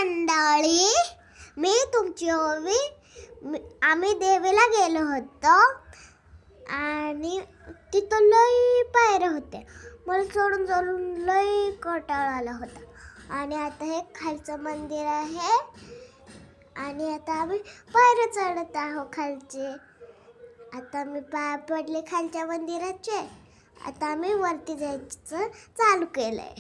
मंडळी, मी तुमची ओवी. आम्ही देवीला गेलो होतो आणि तिथं लई पायऱ्या होत्या. मला चढून चढून लई कंटाळा आला होता. आणि आता हे खालचं मंदिर आहे आणि आता आम्ही पायऱ्या चढत आहोत खालचे. आता मी पाय पडले खालच्या मंदिराचे. आता आम्ही वरती जायचं चालू केलंय.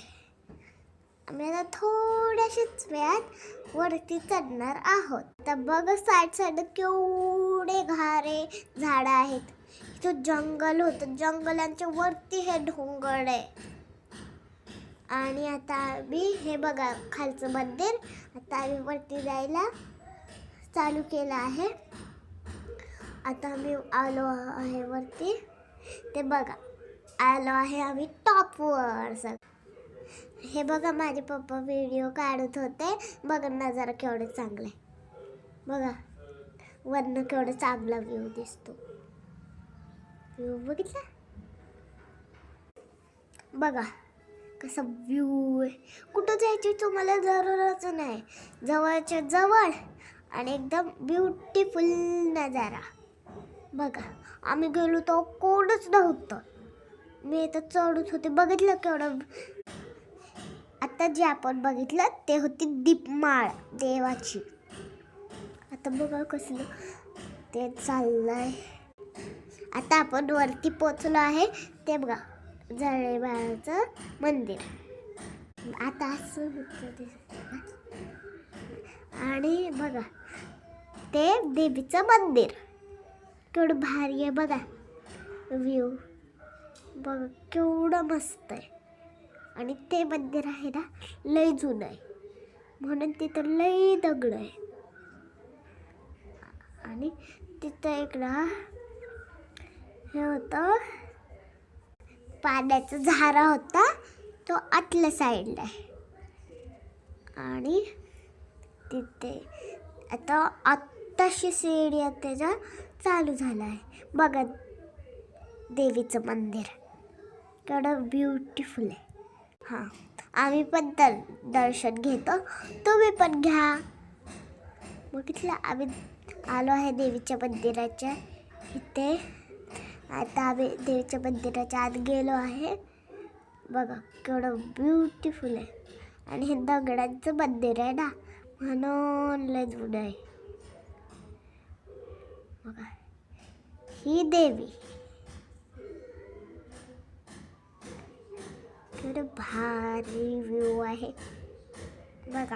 आम्ही आता थोड्याशाच वेळात वरती चढणार आहोत. आता बघ साईड केवढे घारे झाडं आहेत. इथं जंगल होतं, जंगलांच्या वरती हे डोंगर आहे. आणि आता आम्ही हे बघा खालचं मंदिर. आता आम्ही वरती जायला चालू केलं आहे. आता आम्ही आलो आहे वरती. ते बघा आलो आहे आम्ही टॉपवर. हे बघा माझे पप्पा व्हिडिओ काढत होते. बघा नजारा केवढा चांगला आहे. बघा वरनं केवढा चांगला व्ह्यू दिसतो. व्ह्यू बघितला? बघा कसा व्ह्यू आहे. कुठं जायची तुम्हाला जरूरच नाही. जवळच्या जवळ आणि एकदम ब्युटिफुल नजारा. बघा आम्ही गेलो तर कोणच नव्हतं. मी इथं चढत होते. बघितलं केवढं. आता जे आपण बघितलं ते होती दीपमाळ देवाची. आता बघा कसलं ते चाललंय. आता आपण वरती पोचलो आहे. ते बघा जळेबाळाचं मंदिर. आता असं होतं आणि बघा ते देवीचं मंदिर केवढं भारी आहे. बघा व्ह्यू बघा केवढं मस्त आहे. आणि ते मंदिर आहे ना लई जुनं आहे म्हणून तिथं लई दगड आहे. आणि तिथं एक ना हे होतं पाण्याचा झरा होता. तो आतल्या साईडला आहे. आणि तिथे आता आत्ताशी सीडी त्याचा चालू झाला आहे. बघा देवीचं मंदिर केवढं ब्युटिफुल आहे. हां आम्ही पण दर्शन घेतो. तुम्ही पण घ्या. बघितलं आम्ही आलो आहे देवीच्या मंदिराच्या इथे. आता आम्ही देवीच्या मंदिराच्या आत गेलो आहे. बघा केवढं ब्युटिफुल आहे. आणि हे दगडांचं मंदिर आहे ना म्हणून लय जुनं आहे. बघा ही देवी केवढं भारी व्ह्यू आहे. बघा